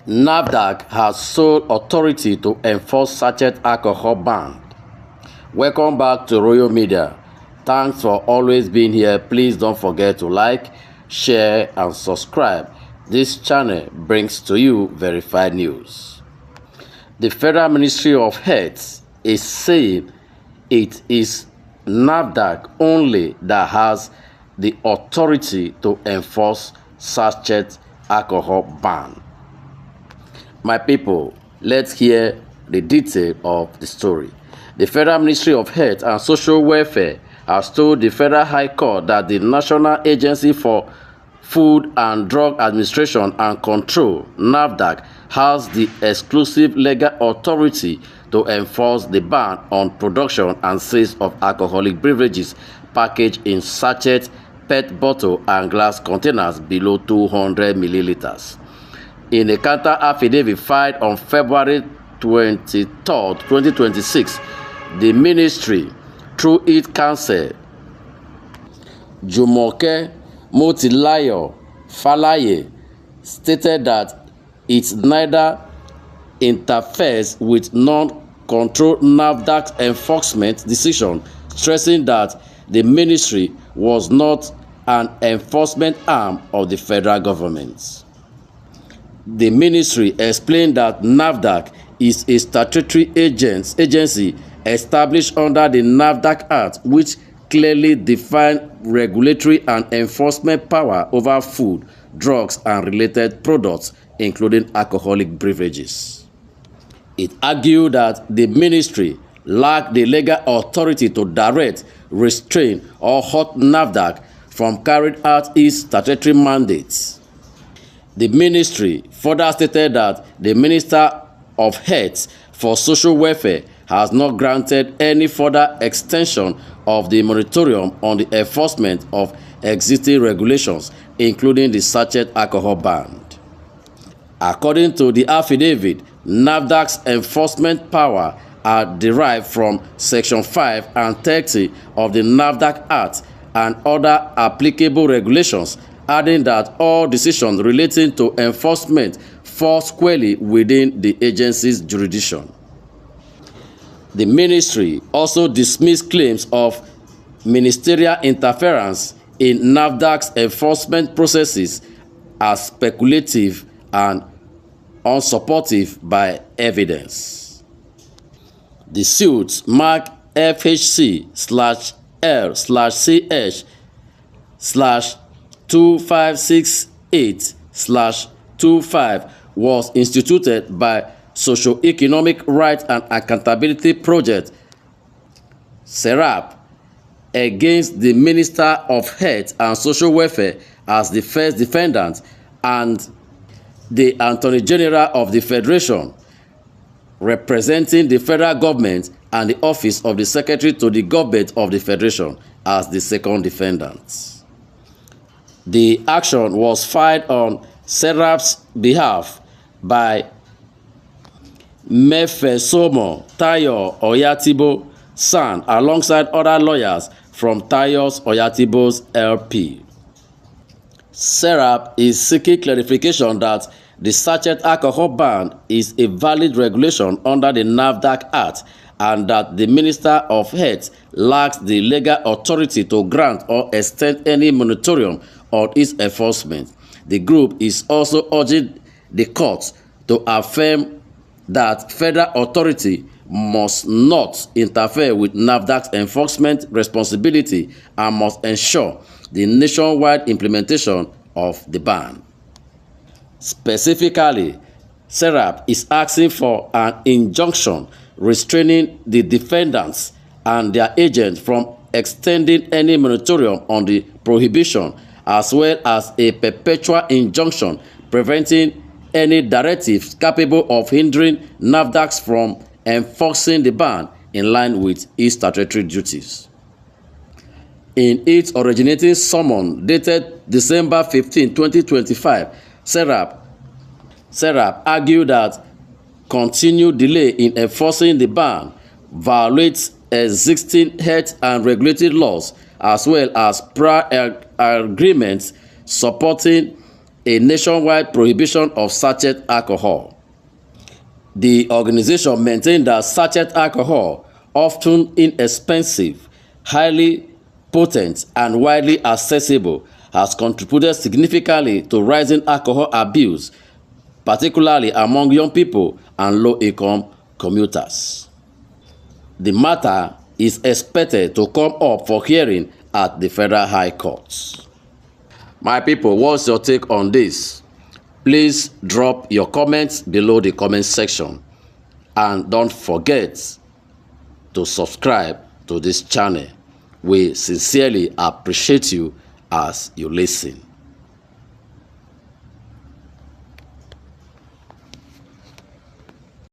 Nafdac has sole authority to enforce sachet alcohol ban. Welcome back to Royal Media. Thanks for always being here. Please don't forget to like, share and subscribe. This channel brings to you verified news. The Federal Ministry of Health is saying it is Nafdac only that has the authority to enforce sachet alcohol ban. My people, let's hear the detail of the story. The Federal Ministry of Health and Social Welfare has told the Federal High Court that the National Agency for Food and Drug Administration and Control, Nafdac, has the exclusive legal authority to enforce the ban on production and sales of alcoholic beverages packaged in sachet, PET bottle and glass containers below 200 milliliters. In a counter affidavit filed on February 23, 2026, the ministry, through its counsel, Jumoke Motilayo Falaye, stated that it neither interferes with non-controlled Nafdac enforcement decision, stressing that the ministry was not an enforcement arm of the federal government. The ministry explained that Nafdac is a statutory agency established under the Nafdac Act, which clearly defines regulatory and enforcement power over food, drugs, and related products, including alcoholic beverages. It argued that the ministry lacked the legal authority to direct, restrain, or halt Nafdac from carrying out its statutory mandates. The ministry further stated that the Minister of Health for Social Welfare has not granted any further extension of the moratorium on the enforcement of existing regulations, including the sachet alcohol ban. According to the affidavit, Nafdac's enforcement power are derived from Section 5 and 30 of the Nafdac Act and other applicable regulations, adding that all decisions relating to enforcement fall squarely within the agency's jurisdiction. The ministry also dismissed claims of ministerial interference in Nafdac's enforcement processes as speculative and unsupportive by evidence. The suit mark FHC/L/CH/2568/25 was instituted by Socio-Economic Rights and Accountability Project (SERAP) against the Minister of Health and Social Welfare as the first defendant and the Attorney General of the Federation, representing the federal government, and the Office of the Secretary to the Government of the Federation as the second defendant. The action was filed on SERAP's behalf by Mefesomo Tayo Oyatibo San alongside other lawyers from Tayo's Oyatibo's LP. SERAP is seeking clarification that the sachet alcohol ban is a valid regulation under the Nafdac Act and that the Minister of Health lacks the legal authority to grant or extend any moratorium on its enforcement. The group is also urging the court to affirm that federal authority must not interfere with Nafdac's enforcement responsibility and must ensure the nationwide implementation of the ban. Specifically, SERAP is asking for an injunction restraining the defendants and their agents from extending any moratorium on the prohibition, as well as a perpetual injunction preventing any directives capable of hindering Nafdac from enforcing the ban in line with its statutory duties. In its originating summons dated December 15, 2025, SERAP argued that continued delay in enforcing the ban violates existing health and regulatory laws as well as prior agreements supporting a nationwide prohibition of sachet alcohol. The organization maintained that sachet alcohol, often inexpensive, highly potent, and widely accessible, has contributed significantly to rising alcohol abuse, particularly among young people and low-income commuters. The matter is expected to come up for hearing at the Federal High Court. My people, what's your take on this? Please drop your comments below the comment section, and don't forget to subscribe to this channel. We sincerely appreciate you as you listen.